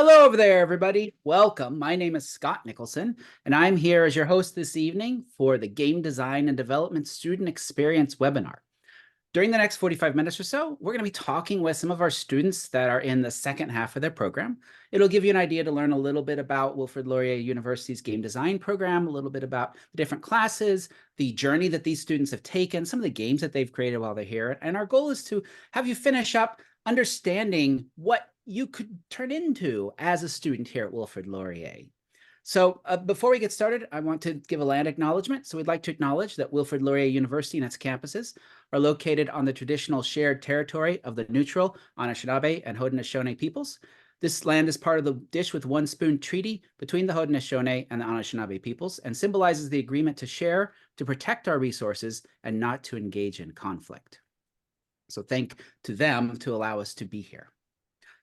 Hello over there, everybody. Welcome. My name is Scott Nicholson, and I'm here as your host this evening for the Game Design and Development Student Experience webinar. During the next 45 minutes or so, we're going to be talking with some of our students that are in the second half of their program. It'll give you an idea to learn a little bit about Wilfrid Laurier University's game design program, a little bit about the different classes, the journey that these students have taken, some of the games that they've created while they're here. And our goal is to have you finish up understanding what you could turn into as a student here at Wilfrid Laurier. So before we get started, I want to give a land acknowledgement. So we'd like to acknowledge that Wilfrid Laurier University and its campuses are located on the traditional shared territory of the neutral Anishinaabe and Haudenosaunee peoples. This land is part of the Dish with One Spoon Treaty between the Haudenosaunee and the Anishinaabe peoples and symbolizes the agreement to share, to protect our resources, and not to engage in conflict. So thank to them to allow us to be here.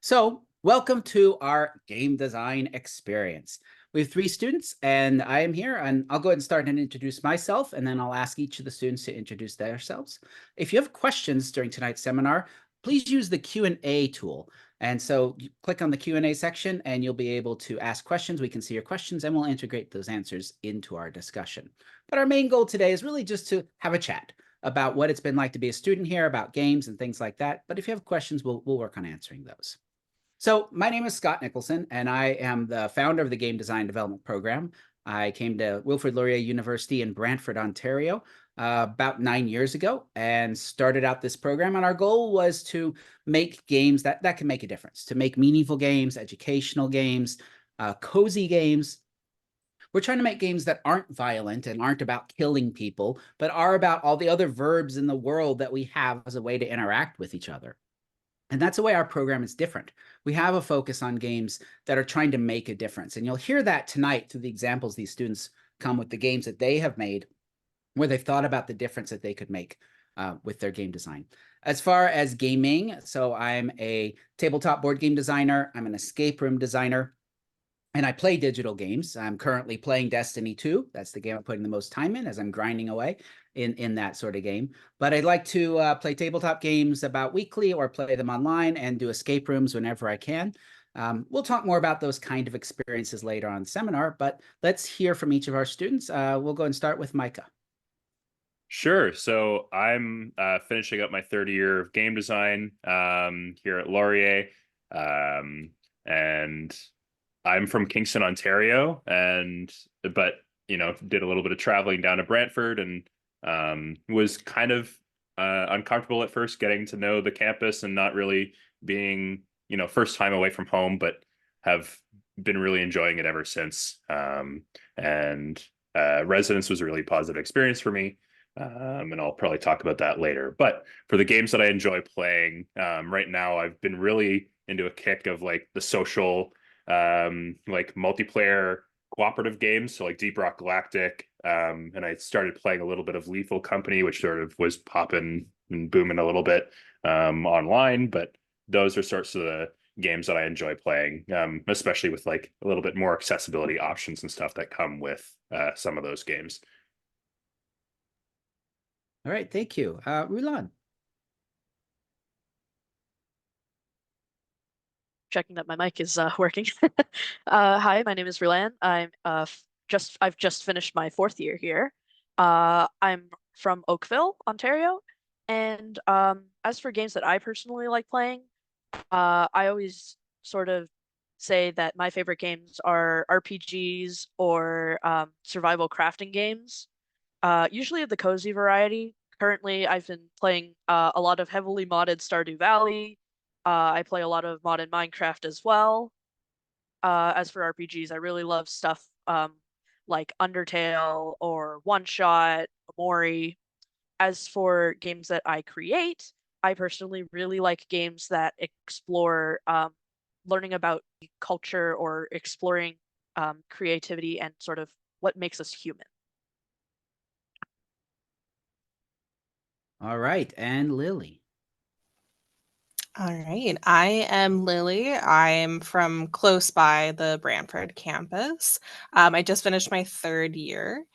So welcome to our game design experience. We have 3 students, and I am here, and I'll go ahead and start and introduce myself, and then I'll ask each of the students to introduce themselves. If you have questions during tonight's seminar, please use the Q&A tool. And so you click on the Q&A section, and you'll be able to ask questions. We can see your questions, and we'll integrate those answers into our discussion. But our main goal today is really just to have a chat about what it's been like to be a student here, about games and things like that. But if you have questions, we'll work on answering those. So my name is Scott Nicholson, and I am the founder of the Game Design Development Program. I came to Wilfrid Laurier University in Branford, Ontario, about 9 years ago and started out this program. And our goal was to make games that can make a difference, to make meaningful games, educational games, cozy games. We're trying to make games that aren't violent and aren't about killing people, but are about all the other verbs in the world that we have as a way to interact with each other. And that's the way our program is different. We have a focus on games that are trying to make a difference. And you'll hear that tonight through the examples these students come with the games that they have made, where they've thought about the difference that they could make with their game design. As far as gaming, so I'm a tabletop board game designer. I'm an escape room designer. And I play digital games. I'm currently playing Destiny 2. That's the game I'm putting the most time in as I'm grinding away in that sort of game. But I'd like to play tabletop games about weekly or play them online and do escape rooms whenever I can. We'll talk more about those kind of experiences later on in the seminar, but let's hear from each of our students. We'll go and start with Micah. Sure. So I'm finishing up my 3rd year of game design here at Laurier. And I'm from Kingston, Ontario, but did a little bit of traveling down to Brantford and was kind of uncomfortable at first getting to know the campus and not really being, first time away from home, but have been really enjoying it ever since. Residence was a really positive experience for me. And I'll probably talk about that later. But for the games that I enjoy playing right now, I've been really into a kick of like the social like multiplayer cooperative games, so like Deep Rock Galactic, and I started playing a little bit of Lethal Company, which sort of was popping and booming a little bit online. But those are sorts of the games that I enjoy playing, especially with like a little bit more accessibility options and stuff that come with some of those games. All right, thank you. Ruilan. Checking that my mic is working. Hi, my name is Ruilan. I've just finished my 4th year here. I'm from Oakville, Ontario, and as for games that I personally like playing, I always sort of say that my favorite games are RPGs or survival crafting games, usually of the cozy variety. Currently, I've been playing a lot of heavily modded Stardew Valley. I play a lot of modded Minecraft as well. As for RPGs, I really love stuff like Undertale or One Shot, Mori. As for games that I create, I personally really like games that explore learning about culture or exploring creativity and sort of what makes us human. All right, and Lily. All right, I am Lily. I'm from close by the Branford campus. I just finished my 3rd year,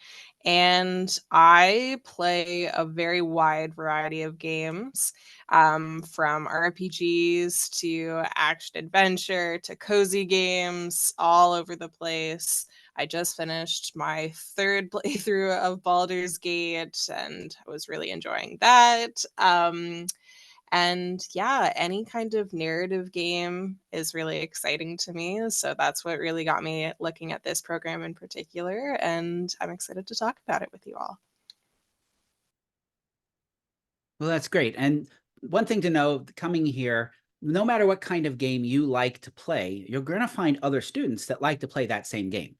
And I play a very wide variety of games, from RPGs to action adventure to cozy games, all over the place. I just finished my third playthrough of Baldur's Gate and I was really enjoying that. And yeah, any kind of narrative game is really exciting to me. So that's what really got me looking at this program in particular. And I'm excited to talk about it with you all. Well, that's great. And one thing to know coming here, no matter what kind of game you like to play, you're going to find other students that like to play that same game.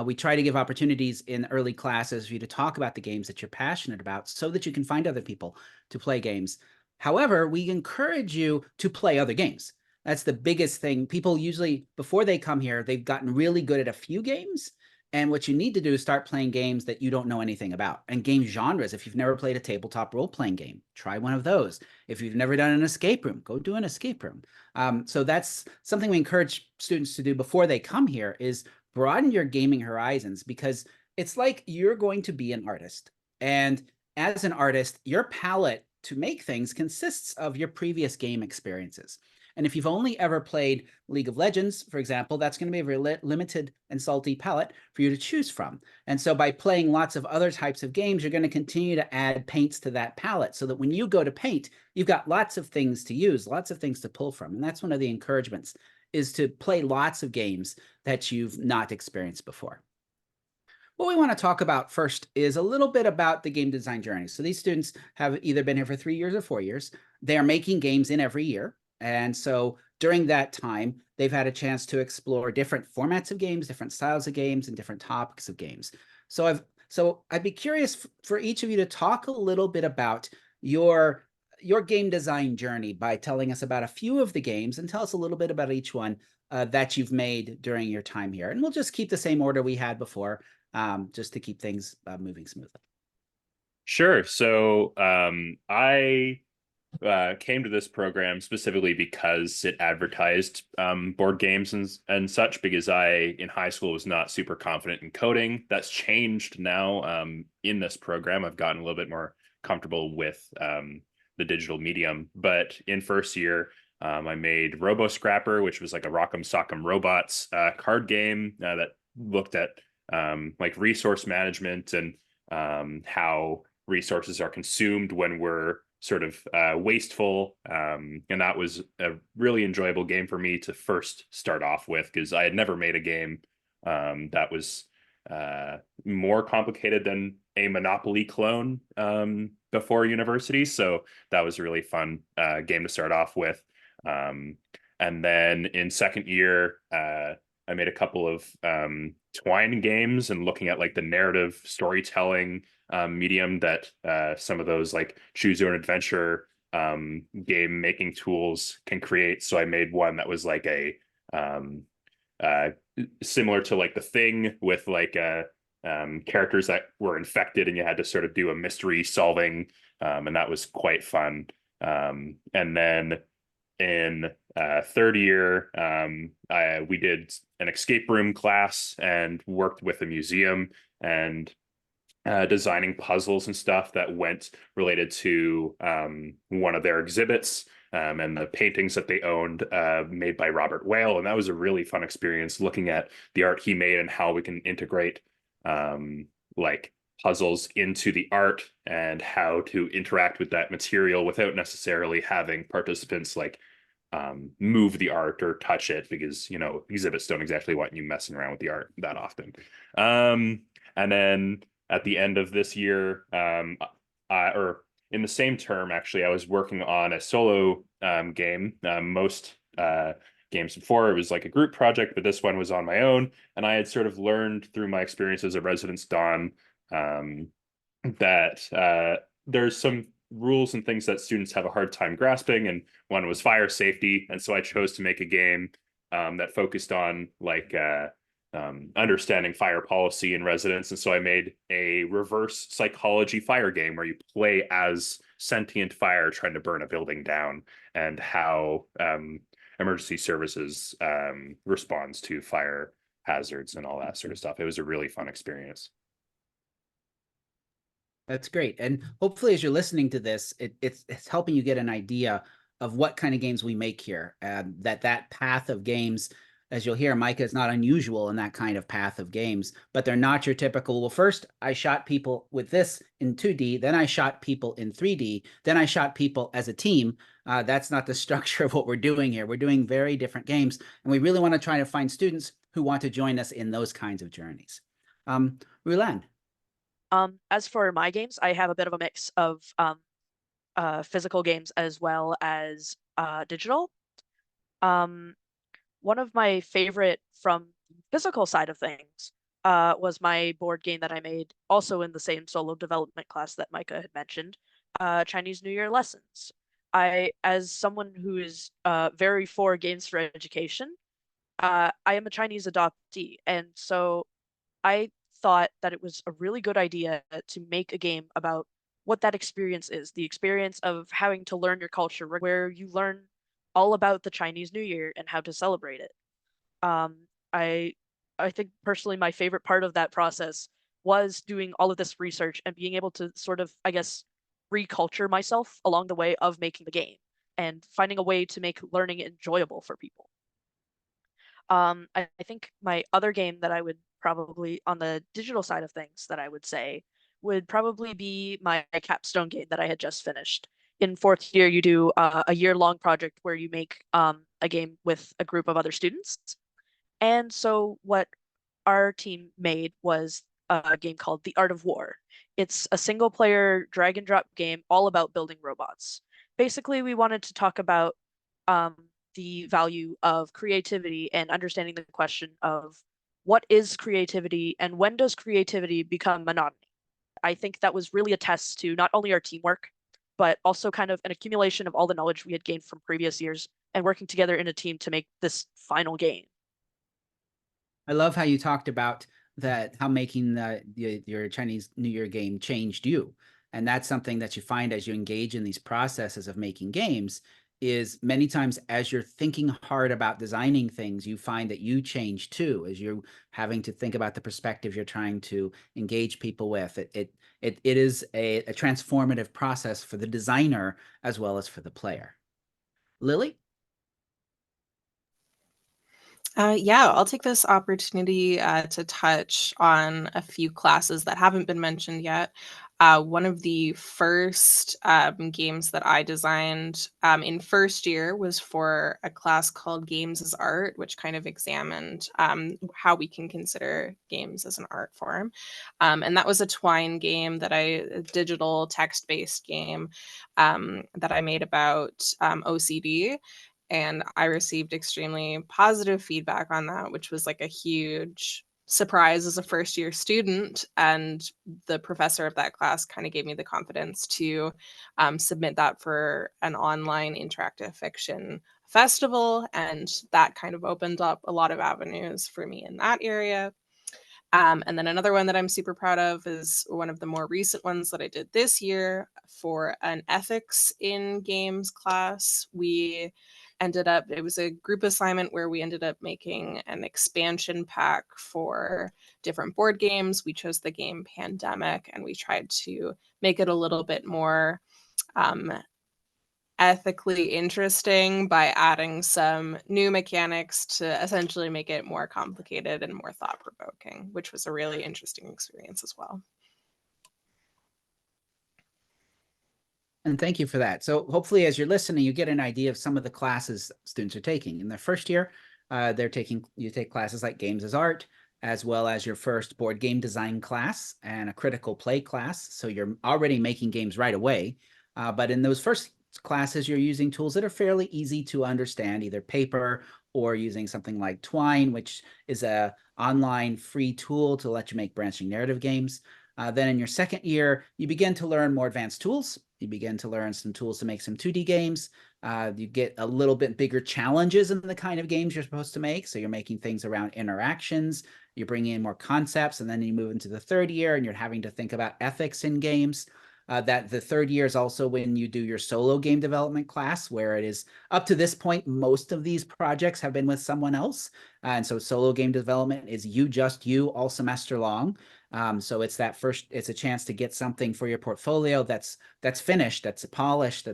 We try to give opportunities in early classes for you to talk about the games that you're passionate about so that you can find other people to play games. However, we encourage you to play other games. That's the biggest thing. People usually, before they come here, they've gotten really good at a few games. And what you need to do is start playing games that you don't know anything about. And game genres, if you've never played a tabletop role-playing game, try one of those. If you've never done an escape room, go do an escape room. So that's something we encourage students to do before they come here, is broaden your gaming horizons, because it's like you're going to be an artist. And as an artist, your palette to make things consists of your previous game experiences. And if you've only ever played League of Legends, for example, that's going to be a very limited and salty palette for you to choose from. And so by playing lots of other types of games, you're going to continue to add paints to that palette so that when you go to paint, you've got lots of things to use, lots of things to pull from. And that's one of the encouragements, is to play lots of games that you've not experienced before. What we want to talk about first is a little bit about the game design journey. So these students have either been here for 3 years or 4 years. They are making games in every year. And so during that time, they've had a chance to explore different formats of games, different styles of games, and different topics of games. So I'd be curious for each of you to talk a little bit about your game design journey by telling us about a few of the games, and tell us a little bit about each one that you've made during your time here. And we'll just keep the same order we had before, just to keep things moving smoothly. Sure. So I came to this program specifically because it advertised board games and such, because I, in high school, was not super confident in coding. That's changed now. In this program, I've gotten a little bit more comfortable with the digital medium. But in first year, I made Robo Scrapper, which was like a Rock'em Sock'em Robots card game that looked at like resource management and how resources are consumed when we're sort of wasteful. And that was a really enjoyable game for me to first start off with, because I had never made a game that was more complicated than a Monopoly clone before university. So that was a really fun game to start off with. And then in second year, I made a couple of Twine games, and looking at like the narrative storytelling medium that some of those like choose your own adventure game making tools can create. So I made one that was like a similar to like The Thing, with like characters that were infected and you had to sort of do a mystery solving, and that was quite fun. And then in third year, we did an escape room class and worked with a museum and designing puzzles and stuff that went related to one of their exhibits, and the paintings that they owned made by Robert Whale. And that was a really fun experience, looking at the art he made and how we can integrate like puzzles into the art, and how to interact with that material without necessarily having participants like move the art or touch it, because you know exhibits don't exactly want you messing around with the art that often. And then at the end of this year, or in the same term, actually, I was working on a solo game. Most games before, it was like a group project, but this one was on my own. And I had sort of learned through my experience as a residence don that there's some rules and things that students have a hard time grasping, and one was fire safety. And so I chose to make a game that focused on like understanding fire policy in residence. And so I made a reverse psychology fire game where you play as sentient fire trying to burn a building down, and how emergency services responds to fire hazards and all that sort of stuff. It was a really fun experience. That's great. And hopefully as you're listening to this, it's helping you get an idea of what kind of games we make here. That path of games, as you'll hear, Micah is not unusual in that kind of path of games, but they're not your typical, well, first I shot people with this in 2D, then I shot people in 3D, then I shot people as a team. That's not the structure of what we're doing here. We're doing very different games, and we really want to try to find students who want to join us in those kinds of journeys. Ruilan. As for my games, I have a bit of a mix of physical games as well as digital. One of my favorite from the physical side of things was my board game that I made also in the same solo development class that Micah had mentioned, Chinese New Year Lessons. As someone who is very for games for education, I am a Chinese adoptee, and so I thought that it was a really good idea to make a game about what that experience is, the experience of having to learn your culture, where you learn all about the Chinese New Year and how to celebrate it. Um, I I think personally my favorite part of that process was doing all of this research and being able to sort of, I guess, reculture myself along the way of making the game and finding a way to make learning enjoyable for people. I think my other game that I would probably, on the digital side of things, that I would say would probably be my capstone game that I had just finished. In fourth year, you do a year-long project where you make a game with a group of other students. And so what our team made was a game called The Art of War. It's a single player drag and drop game all about building robots. Basically, we wanted to talk about um, the value of creativity and understanding the question of what is creativity and when does creativity become monotony. I think that was really a test to not only our teamwork, but also kind of an accumulation of all the knowledge we had gained from previous years and working together in a team to make this final game. I love how you talked about that, how making your Chinese New Year game changed you. And that's something that you find as you engage in these processes of making games, is many times as you're thinking hard about designing things, you find that you change too, as you're having to think about the perspective you're trying to engage people with. It is a transformative process for the designer as well as for the player. Lily? Yeah, I'll take this opportunity to touch on a few classes that haven't been mentioned yet. One of the first games that I designed in first year was for a class called Games as Art, which kind of examined how we can consider games as an art form. And that was a twine game a digital text-based game that I made about OCD. And I received extremely positive feedback on that, which was like a huge surprise as a first year student. And the professor of that class kind of gave me the confidence to submit that for an online interactive fiction festival. And that kind of opened up a lot of avenues for me in that area. And then another one that I'm super proud of is one of the more recent ones that I did this year for an ethics in games class. It was a group assignment where we ended up making an expansion pack for different board games. We chose the game Pandemic, and we tried to make it a little bit more ethically interesting by adding some new mechanics to essentially make it more complicated and more thought-provoking, which was a really interesting experience as well. And thank you for that. So hopefully as you're listening, you get an idea of some of the classes students are taking. In their first year, you take classes like Games as Art, as well as your first board game design class and a critical play class. So you're already making games right away. But in those first classes, you're using tools that are fairly easy to understand, either paper or using something like Twine, which is a online free tool to let you make branching narrative games. Then in your second year, you begin to learn more advanced tools. You begin to learn some tools to make some 2D games. You get a little bit bigger challenges in the kind of games you're supposed to make. So you're making things around interactions. You're bringing in more concepts. And then you move into the third year and you're having to think about ethics in games. That the third year is also when you do your solo game development class, where it is up to this point, most of these projects have been with someone else. And so solo game development is just you all semester long. So it's it's a chance to get something for your portfolio that's finished, that's polished,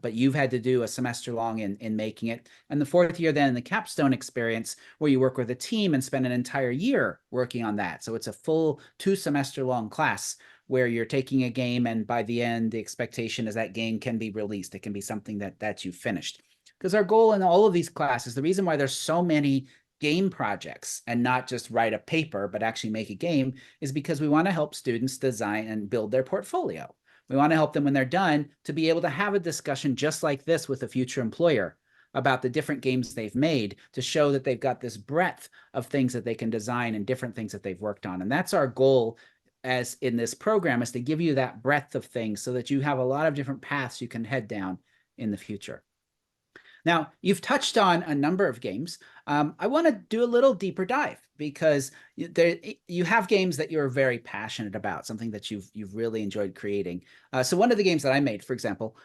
but you've had to do a semester long in making it. And the fourth year then the capstone experience, where you work with a team and spend an entire year working on that. So it's a full 2-semester long class where you're taking a game, and by the end, the expectation is that game can be released. It can be something that you finished. Because our goal in all of these classes, the reason why there's so many game projects and not just write a paper, but actually make a game, is because we want to help students design and build their portfolio. We want to help them when they're done to be able to have a discussion just like this with a future employer about the different games they've made, to show that they've got this breadth of things that they can design and different things that they've worked on. And that's our goal as in this program, is to give you that breadth of things so that you have a lot of different paths you can head down in the future. Now, you've touched on a number of games. I want to do a little deeper dive, because you have games that you're very passionate about, something that you've really enjoyed creating. So one of the games that I made, for example,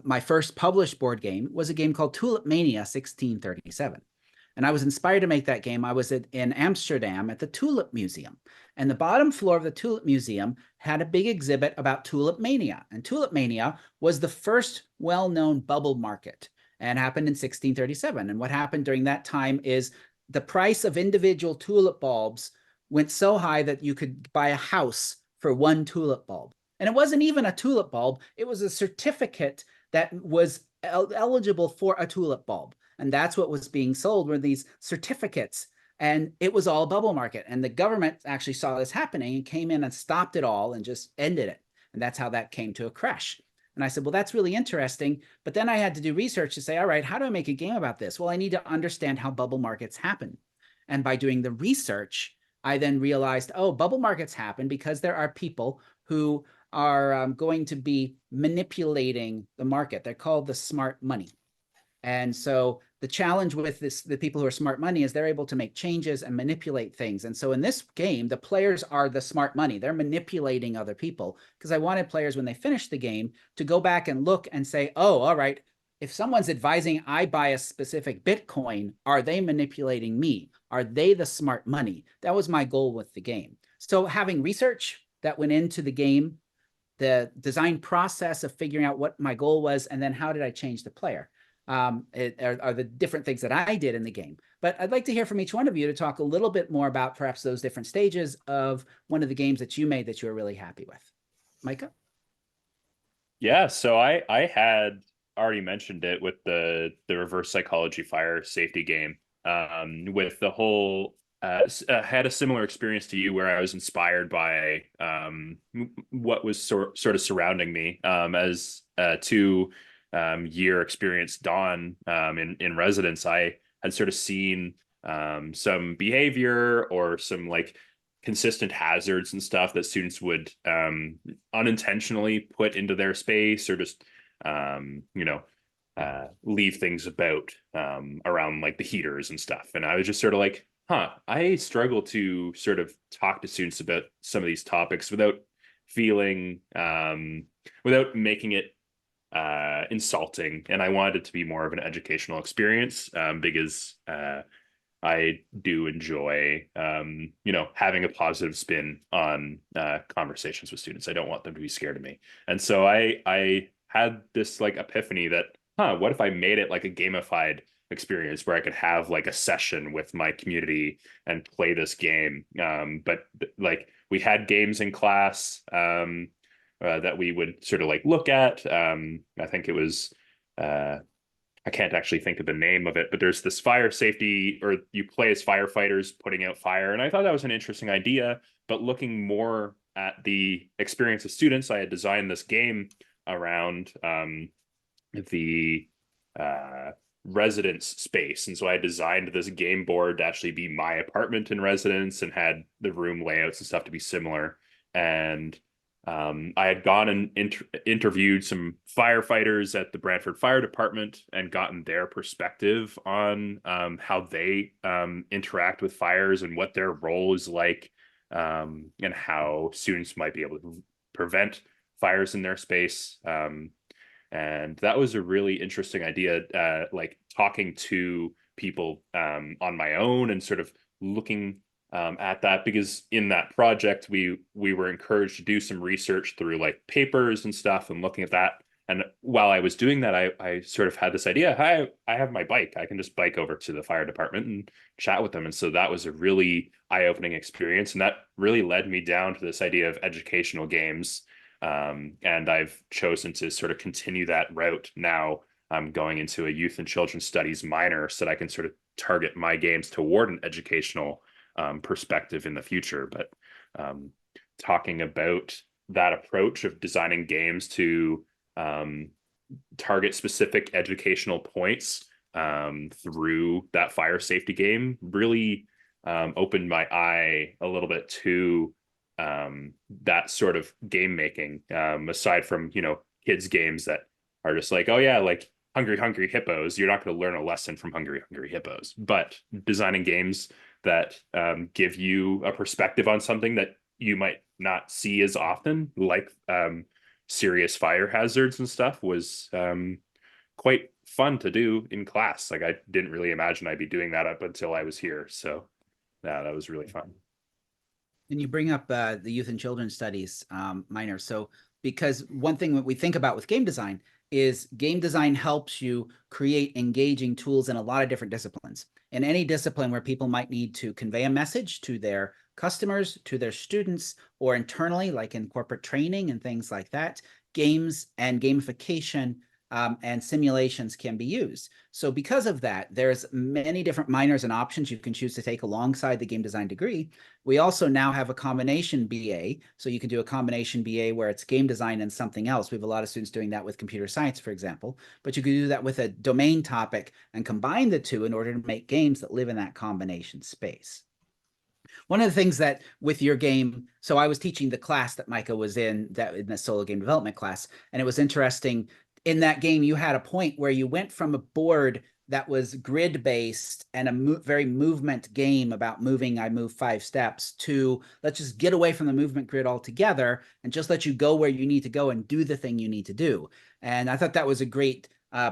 my first published board game was a game called Tulip Mania 1637. And I was inspired to make that game. I was in Amsterdam at the Tulip Museum. And the bottom floor of the Tulip Museum had a big exhibit about Tulip Mania. And Tulip Mania was the first well-known bubble market, and happened in 1637. And what happened during that time is the price of individual tulip bulbs went so high that you could buy a house for one tulip bulb. And it wasn't even a tulip bulb. It was a certificate that was eligible for a tulip bulb. And that's what was being sold, were these certificates. And it was all bubble market. And the government actually saw this happening and came in and stopped it all and just ended it. And that's how that came to a crash. And I said, well, that's really interesting. But then I had to do research to say, all right, how do I make a game about this? Well, I need to understand how bubble markets happen. And by doing the research, I then realized, oh, bubble markets happen because there are people who are going to be manipulating the market. They're called the smart money. And so the challenge with the people who are smart money, is they're able to make changes and manipulate things. And so in this game, the players are the smart money. They're manipulating other people, because I wanted players, when they finish the game, to go back and look and say, oh, all right, if someone's advising I buy a specific Bitcoin, are they manipulating me? Are they the smart money? That was my goal with the game. So having research that went into the game, the design process of figuring out what my goal was, and then how did I change the player, are the different things that I did in the game. But I'd like to hear from each one of you to talk a little bit more about perhaps those different stages of one of the games that you made that you were really happy with. Micah? Yeah, so I had already mentioned it with the reverse psychology fire safety game, with the whole had a similar experience to you, where I was inspired by what was sort of surrounding me as two year experience Dawn in residence. I had sort of seen some behavior or some like consistent hazards and stuff that students would unintentionally put into their space, or just leave things about around like the heaters and stuff. And I was just sort of like, I struggle to sort of talk to students about some of these topics without feeling without making it insulting. And I wanted it to be more of an educational experience, because I do enjoy having a positive spin on conversations with students. I don't want them to be scared of me. And so I had this like epiphany that, what if I made it like a gamified experience, where I could have like a session with my community and play this game. But like we had games in class that we would sort of like look at. I think it was, I can't actually think of the name of it, but there's this fire safety, or you play as firefighters putting out fire. And I thought that was an interesting idea, but looking more at the experience of students, I had designed this game around the residence space. And so I designed this game board to actually be my apartment in residence, and had the room layouts and stuff to be similar. And I had gone and interviewed some firefighters at the Branford Fire Department and gotten their perspective on how they interact with fires and what their role is like, and how students might be able to prevent fires in their space. And that was a really interesting idea, like talking to people on my own, and sort of looking at that, because in that project we were encouraged to do some research through like papers and stuff and looking at that. And while I was doing that, I sort of had this idea, hi, I have my bike. I can just bike over to the fire department and chat with them. And so that was a really eye-opening experience. And that really led me down to this idea of educational games. And I've chosen to sort of continue that route now. I'm going into a youth and children's studies minor so that I can sort of target my games toward an educational perspective in the future. But talking about that approach of designing games to target specific educational points through that fire safety game really opened my eye a little bit to that sort of game making, aside from, kids games that are just like, oh yeah, like Hungry Hippos. You're not going to learn a lesson from Hungry Hippos, but designing games that give you a perspective on something that you might not see as often, like serious fire hazards and stuff, was quite fun to do in class. Like, I didn't really imagine I'd be doing that up until I was here. So yeah, that was really fun. And you bring up the youth and children's studies minor. So because one thing that we think about with game design is game design helps you create engaging tools in a lot of different disciplines. In any discipline where people might need to convey a message to their customers, to their students, or internally, like in corporate training and things like that, games and gamification and simulations can be used. So because of that, there's many different minors and options you can choose to take alongside the game design degree. We also now have a combination BA. So you can do a combination BA where it's game design and something else. We have a lot of students doing that with computer science, for example, but you could do that with a domain topic and combine the two in order to make games that live in that combination space. One of the things that with your game, so I was teaching the class that Micah was in the solo game development class, and it was interesting. In that game, you had a point where you went from a board that was grid-based and a very movement game about moving, I move 5 steps, to let's just get away from the movement grid altogether and just let you go where you need to go and do the thing you need to do. And I thought that was a great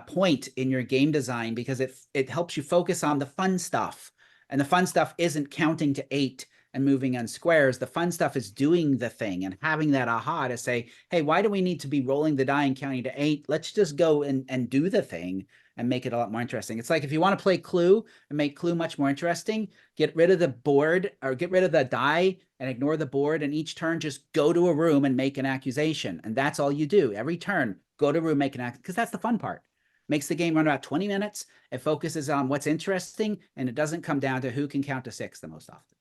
point in your game design, because it helps you focus on the fun stuff. And the fun stuff isn't counting to 8 and moving on squares. The fun stuff is doing the thing and having that aha to say, hey, why do we need to be rolling the die and counting to 8? Let's just go and do the thing and make it a lot more interesting. It's like if you want to play Clue and make Clue much more interesting, get rid of the board or get rid of the die and ignore the board, and each turn just go to a room and make an accusation. And that's all you do. Every turn, go to a room, make an accusation, because that's the fun part. Makes the game run about 20 minutes. It focuses on what's interesting, and it doesn't come down to who can count to 6 the most often.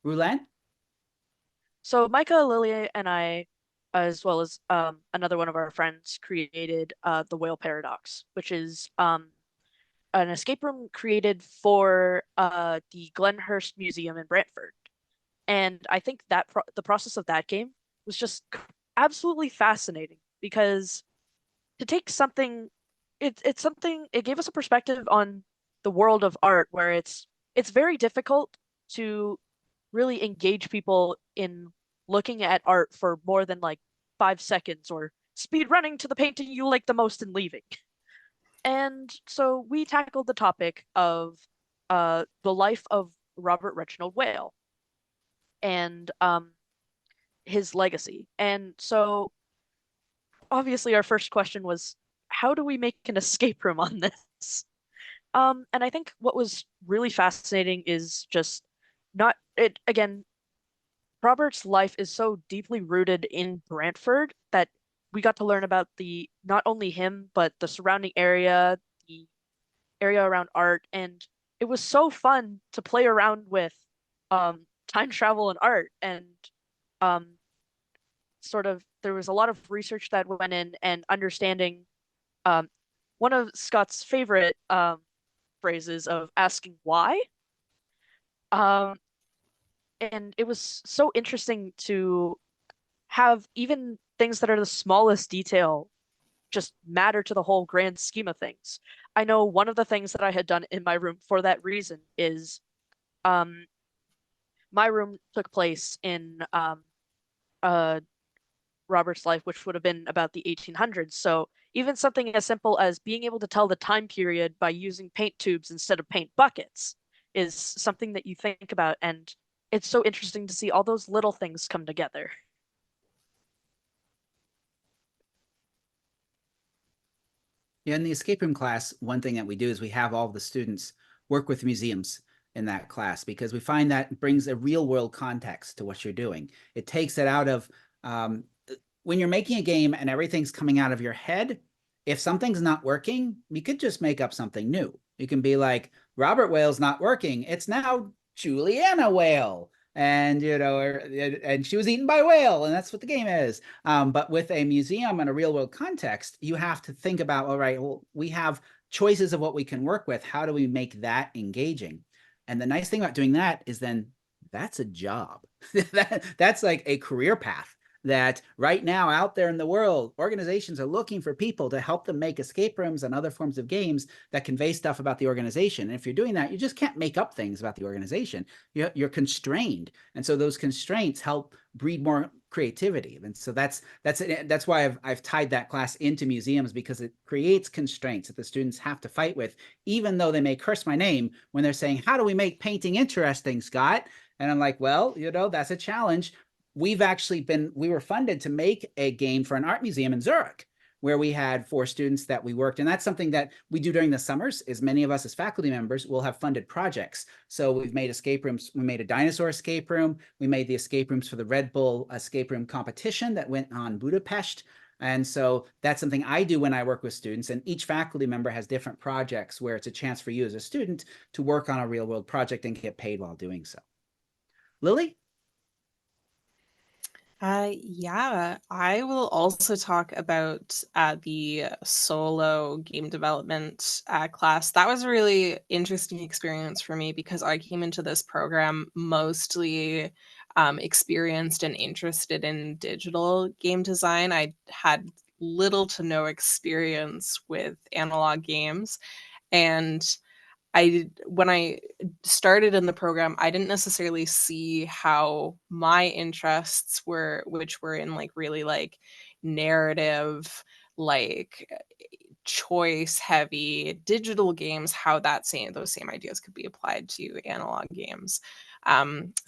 Ruilan? So Micah, Lily, and I, as well as another one of our friends, created the Whale Paradox, which is an escape room created for the Glenhurst Museum in Brantford. And I think that the process of that game was just absolutely fascinating, because to take something, it gave us a perspective on the world of art where it's very difficult to really engage people in looking at art for more than like 5 seconds, or speed running to the painting you like the most and leaving. And so we tackled the topic of the life of Robert Reginald Whale and his legacy. And so obviously our first question was, how do we make an escape room on this? And I think what was really fascinating is just not it again, Robert's life is so deeply rooted in Brantford that we got to learn about the not only him, but the surrounding area, the area around art, and it was so fun to play around with time travel and art, and um sort of there was a lot of research that went in and understanding one of Scott's favorite phrases of asking why. Um, and it was so interesting to have even things that are the smallest detail just matter to the whole grand scheme of things. I know one of the things that I had done in my room for that reason is um, my room took place in Robert's life, which would have been about the 1800s. So even something as simple as being able to tell the time period by using paint tubes instead of paint buckets is something that you think about, and it's so interesting to see all those little things come together. Yeah, in the escape room class, one thing that we do is we have all the students work with museums in that class, because we find that brings a real world context to what you're doing. It takes it out of when you're making a game and everything's coming out of your head. If something's not working, you could just make up something new. You can be like, Robert Whale's not working. It's now Juliana Whale. And, you know, and she was eaten by a whale, and that's what the game is. But with a museum and a real world context, you have to think about, all right, well, we have choices of what we can work with. How do we make that engaging? And the nice thing about doing that is then that's a job. That's like a career path that right now out there in the world, organizations are looking for people to help them make escape rooms and other forms of games that convey stuff about the organization. And if you're doing that, you just can't make up things about the organization. You're constrained. And so those constraints help breed more creativity. And so that's why I've tied that class into museums, because it creates constraints that the students have to fight with, even though they may curse my name when they're saying, how do we make painting interesting, Scott? And I'm like, well, you know, that's a challenge. We were funded to make a game for an art museum in Zurich, where we had 4 students that we worked. And that's something that we do during the summers, is many of us as faculty members will have funded projects. So we've made escape rooms. We made a dinosaur escape room. We made the escape rooms for the Red Bull escape room competition that went on Budapest. And so that's something I do when I work with students, and each faculty member has different projects where it's a chance for you as a student to work on a real world project and get paid while doing so. Lily? Yeah, I will also talk about the solo game development class. That was a really interesting experience for me, because I came into this program mostly experienced and interested in digital game design. I had little to no experience with analog games. And when I started in the program, I didn't necessarily see how my interests which were in like really like narrative, like choice heavy digital games, how those same ideas could be applied to analog games.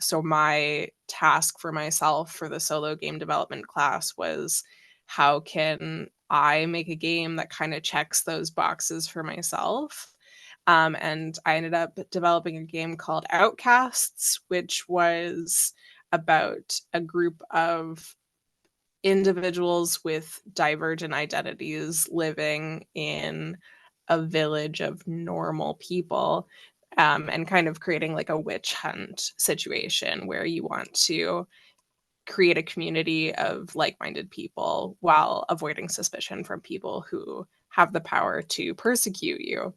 So my task for myself for the solo game development class was, how can I make a game that kind of checks those boxes for myself? And I ended up developing a game called Outcasts, which was about a group of individuals with divergent identities living in a village of normal people, and kind of creating like a witch hunt situation where you want to create a community of like-minded people while avoiding suspicion from people who have the power to persecute you.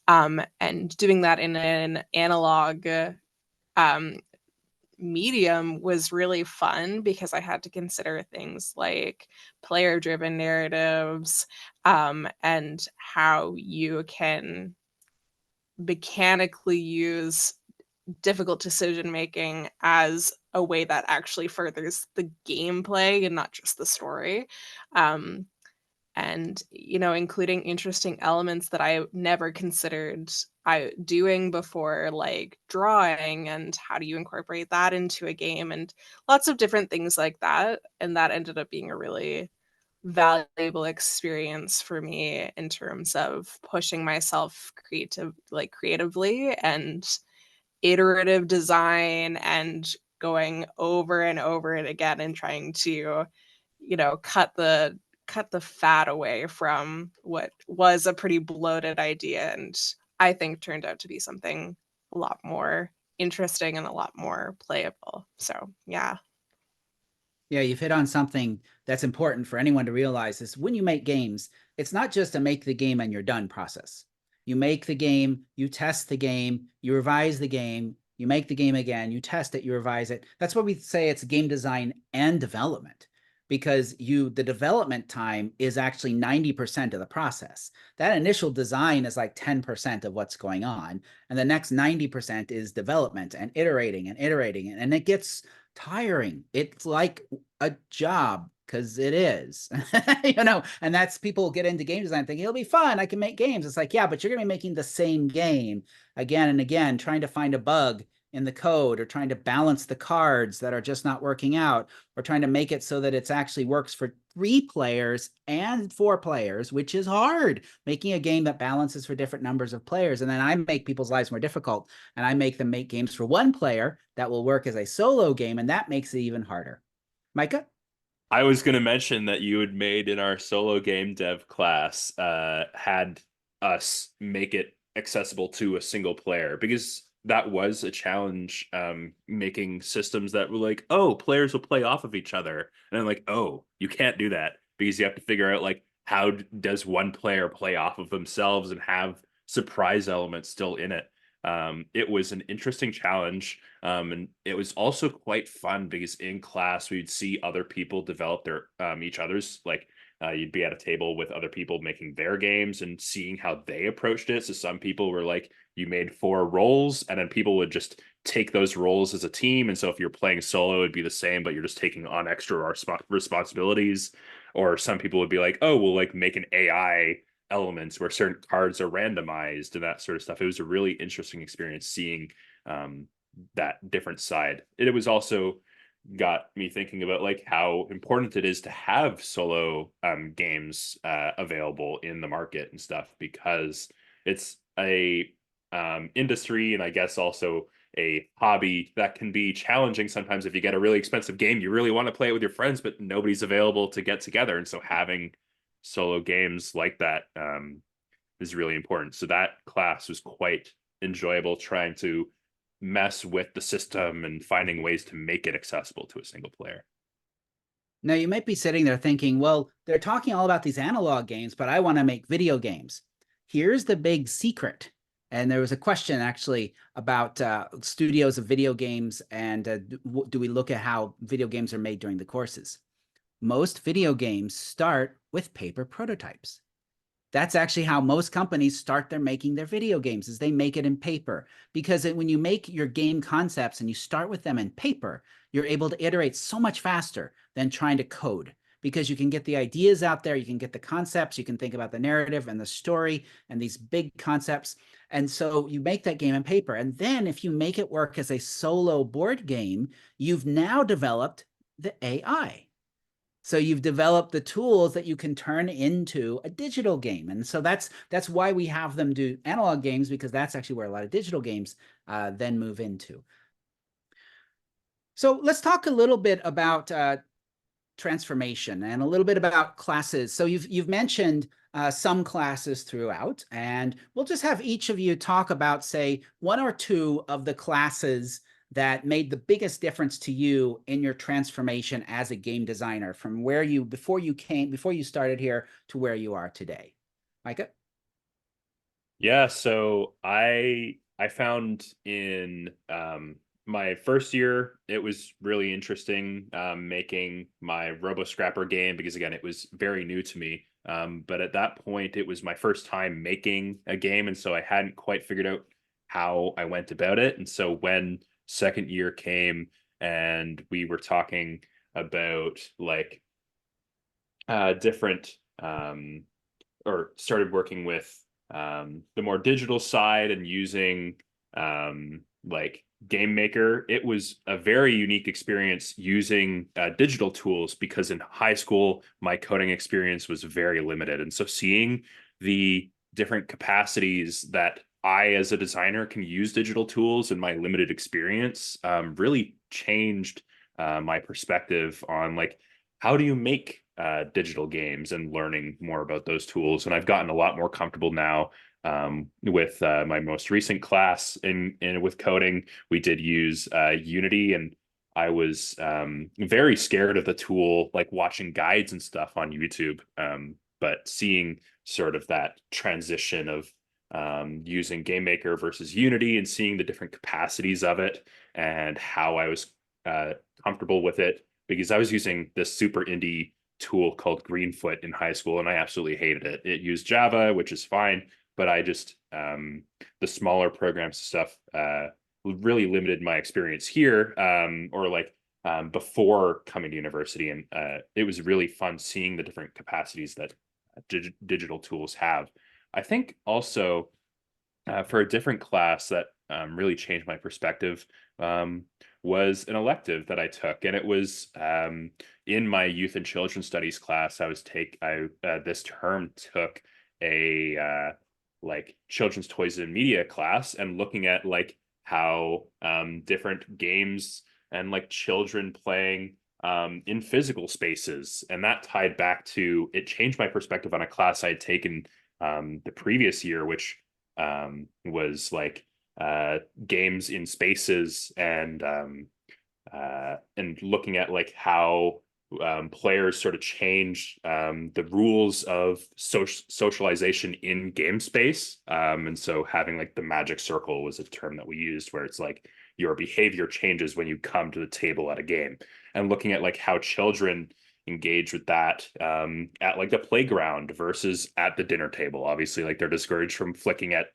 And doing that in an analog medium was really fun, because I had to consider things like player-driven narratives, and how you can mechanically use difficult decision making as a way that actually furthers the gameplay and not just the story. And including interesting elements that I never considered I doing before, like drawing, and how do you incorporate that into a game, and lots of different things like that. And that ended up being a really valuable experience for me in terms of pushing myself creatively, and iterative design, and going over and over it again, and trying to cut the fat away from what was a pretty bloated idea, and I think turned out to be something a lot more interesting and a lot more playable. So yeah. Yeah, you've hit on something that's important for anyone to realize, is when you make games, it's not just a make the game and you're done process. You make the game, you test the game, you revise the game, you make the game again, you test it, you revise it. That's why we say it's game design and development, because the development time is actually 90% of the process. That initial design is like 10% of what's going on. And the next 90% is development and iterating and iterating. And it gets tiring. It's like a job because it is. And that's people get into game design thinking it'll be fun, I can make games. It's like, yeah, but you're gonna be making the same game again and again, trying to find a bug in the code, or trying to balance the cards that are just not working out, or trying to make it so that it's actually works for 3 players and 4 players, which is hard, making a game that balances for different numbers of players. And then I make people's lives more difficult, and I make them make games for 1 player that will work as a solo game, and that makes it even harder. Micah? I was going to mention that you had made in our solo game dev class, had us make it accessible to a single player, because that was a challenge, making systems that were like, oh, players will play off of each other. And I'm like, oh, you can't do that, because you have to figure out like, how does one player play off of themselves and have surprise elements still in it. It was an interesting challenge, and it was also quite fun, because in class we'd see other people develop their each other's, like, you'd be at a table with other people making their games and seeing how they approached it. So some people were like, you made 4 roles, and then people would just take those roles as a team. And so if you're playing solo, it'd be the same, but you're just taking on extra responsibilities. Or some people would be like, oh, we'll like make an AI elements where certain cards are randomized and that sort of stuff. It was a really interesting experience seeing that different side. It was also got me thinking about like how important it is to have solo games available in the market and stuff, because it's a industry, and I guess also a hobby that can be challenging sometimes. If you get a really expensive game, you really want to play it with your friends, but nobody's available to get together. And so having solo games like that is really important. So that class was quite enjoyable, trying to mess with the system and finding ways to make it accessible to a single player. Now, you might be sitting there thinking, well, they're talking all about these analog games, but I want to make video games. Here's the big secret. And there was a question actually about studios of video games, and do we look at how video games are made during the courses? Most video games start with paper prototypes. That's actually how most companies start making their video games, is they make it in paper. Because when you make your game concepts and you start with them in paper, you're able to iterate so much faster than trying to code, because you can get the ideas out there, you can get the concepts, you can think about the narrative and the story and these big concepts. And so you make that game in paper. And then if you make it work as a solo board game, you've now developed the AI. So you've developed the tools that you can turn into a digital game. And so that's why we have them do analog games, because that's actually where a lot of digital games then move into. So let's talk a little bit about transformation and a little bit about classes. So you've mentioned some classes throughout, and we'll just have each of you talk about, say, 1 or 2 of the classes that made the biggest difference to you in your transformation as a game designer, from where you before you started here to where you are today. Micah? Yeah, so I found in my first year, it was really interesting making my Robo Scrapper game, because again, it was very new to me. But at that point, it was my first time making a game, and so I hadn't quite figured out how I went about it. And so when second year came and we were talking about like different or started working with the more digital side and using like Game Maker, it was a very unique experience using digital tools, because in high school my coding experience was very limited. And so seeing the different capacities that I, as a designer, can use digital tools in my limited experience really changed my perspective on like, how do you make digital games, and learning more about those tools. And I've gotten a lot more comfortable now with my most recent class in with coding. We did use Unity, and I was very scared of the tool, like watching guides and stuff on YouTube. But seeing sort of that transition of using Game Maker versus Unity, and seeing the different capacities of it and how I was comfortable with it, because I was using this super indie tool called Greenfoot in high school, and I absolutely hated it. It used Java, which is fine, but I just the smaller programs stuff really limited my experience here, or like before coming to university, and it was really fun seeing the different capacities that digital tools have. I think also for a different class that really changed my perspective was an elective that I took, and it was in my youth and children's studies class. I this term took a like children's toys and media class, and looking at like how different games and like children playing in physical spaces, and that tied back to, it changed my perspective on a class I had taken the previous year, which was like games in spaces, and looking at like how players sort of change the rules of socialization in game space. And so having like the magic circle was a term that we used, where it's like your behavior changes when you come to the table at a game, and looking at like how children engage with that at like the playground versus at the dinner table. Obviously, like they're discouraged from flicking at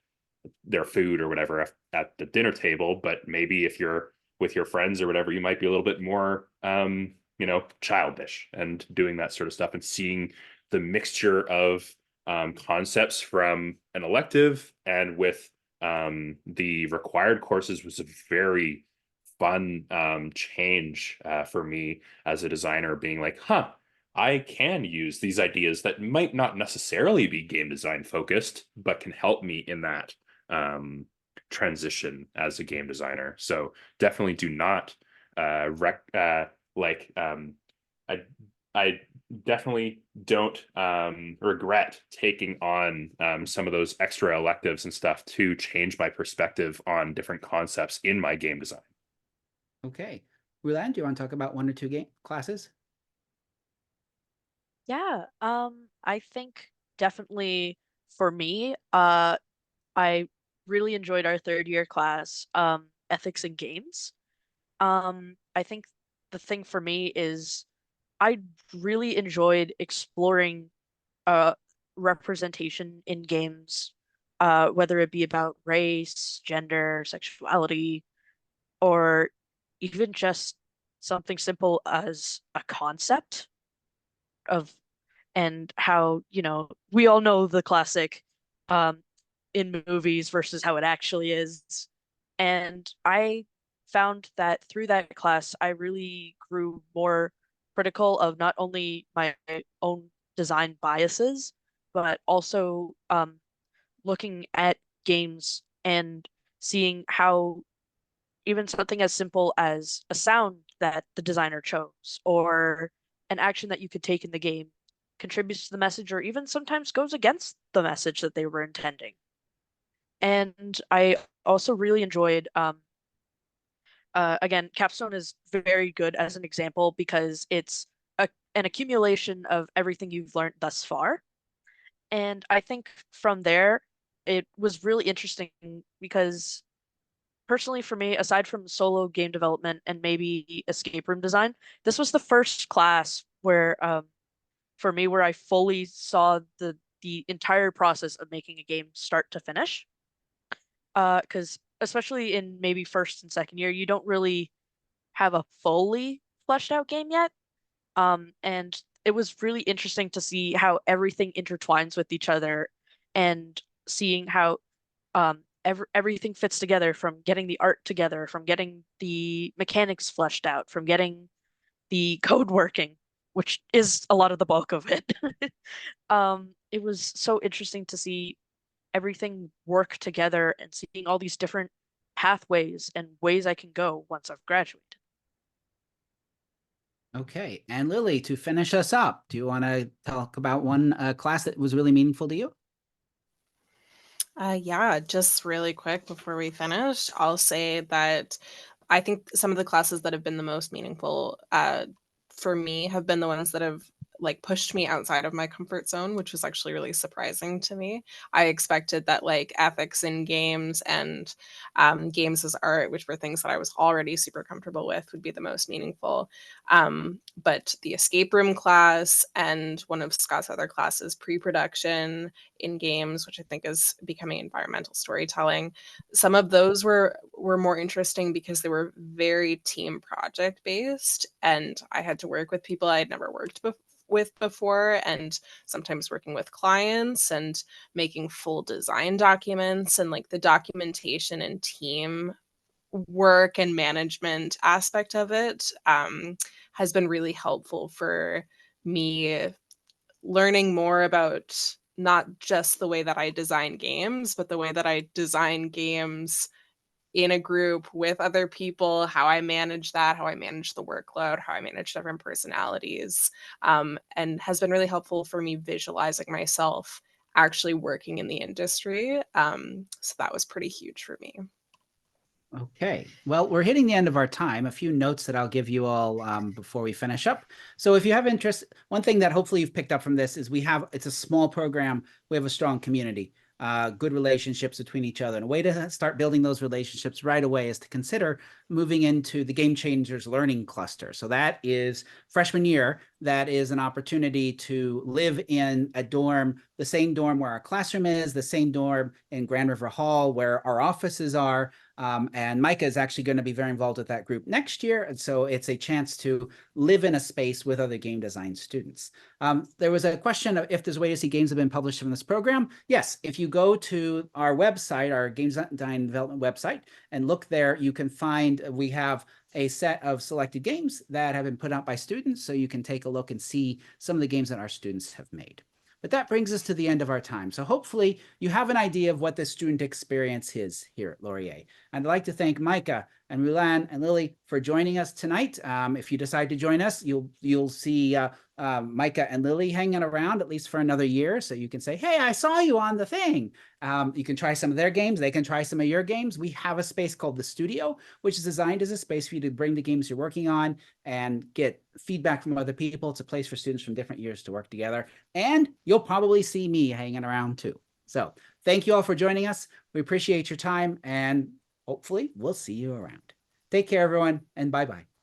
their food or whatever at the dinner table, but maybe if you're with your friends or whatever, you might be a little bit more childish and doing that sort of stuff, and seeing the mixture of concepts from an elective and with the required courses was a very fun change for me as a designer, being like, I can use these ideas that might not necessarily be game design focused, but can help me in that transition as a game designer. So definitely do not I definitely don't regret taking on some of those extra electives and stuff to change my perspective on different concepts in my game design. Okay. Ruilan, do you want to talk about one or two game classes? Yeah, I think definitely for me, I really enjoyed our third year class, ethics and games. I think the thing for me is I really enjoyed exploring uh representation in games, whether it be about race, gender, sexuality, or even just something simple as a concept of, and how, we all know the classic um in movies versus how it actually is. And I found that through that class, I really grew more critical of not only my own design biases, but also looking at games and seeing how even something as simple as a sound that the designer chose or an action that you could take in the game contributes to the message, or even sometimes goes against the message that they were intending. And I also really enjoyed, again, Capstone is very good as an example because it's an accumulation of everything you've learned thus far. And I think from there, it was really interesting because personally for me, aside from solo game development and maybe escape room design, this was the first class where, for me, where I fully saw the entire process of making a game start to finish. Because especially in maybe first and second year, you don't really have a fully fleshed out game yet. And it was really interesting to see how everything intertwines with each other, and seeing how everything fits together, from getting the art together, from getting the mechanics fleshed out, from getting the code working, which is a lot of the bulk of it. It was so interesting to see everything work together and seeing all these different pathways and ways I can go once I've graduated. Okay. And Lily, to finish us up, do you want to talk about one class that was really meaningful to you? Yeah, just really quick before we finish, I'll say that I think some of the classes that have been the most meaningful for me have been the ones that have like pushed me outside of my comfort zone, which was actually really surprising to me. I expected that like ethics in games and games as art, which were things that I was already super comfortable with, would be the most meaningful. But the escape room class and one of Scott's other classes, pre-production in games, which I think is becoming environmental storytelling, some of those were more interesting because they were very team project based, and I had to work with people I had never worked with before, and sometimes working with clients and making full design documents, and like the documentation and team work and management aspect of it has been really helpful for me learning more about not just the way that I design games, but the way that I design games in a group with other people, how I manage that, how I manage the workload, how I manage different personalities, and has been really helpful for me visualizing myself actually working in the industry. So that was pretty huge for me. Okay, well, we're hitting the end of our time. A few notes that I'll give you all before we finish up. So if you have interest, one thing that hopefully you've picked up from this is it's a small program. We have a strong community, good relationships between each other. And a way to start building those relationships right away is to consider moving into the Game Changers Learning Cluster. So that is freshman year. That is an opportunity to live in a dorm, the same dorm where our classroom is, the same dorm in Grand River Hall where our offices are. And Micah is actually going to be very involved with that group next year. And so it's a chance to live in a space with other game design students. There was a question of if there's a way to see games that have been published from this program. Yes, if you go to our website, our Game Design Development website, and look there, you can find we have a set of selected games that have been put out by students. So you can take a look and see some of the games that our students have made. But that brings us to the end of our time. So hopefully you have an idea of what the student experience is here at Laurier. And I'd like to thank Micah and Ruilan and Lily for joining us tonight. If you decide to join us, you'll see Micah and Lily hanging around at least for another year. So you can say, hey, I saw you on the thing. You can try some of their games. They can try some of your games. We have a space called the Studio, which is designed as a space for you to bring the games you're working on and get feedback from other people. It's a place for students from different years to work together. And you'll probably see me hanging around too. So thank you all for joining us. We appreciate your time, and hopefully we'll see you around. Take care, everyone, and bye-bye.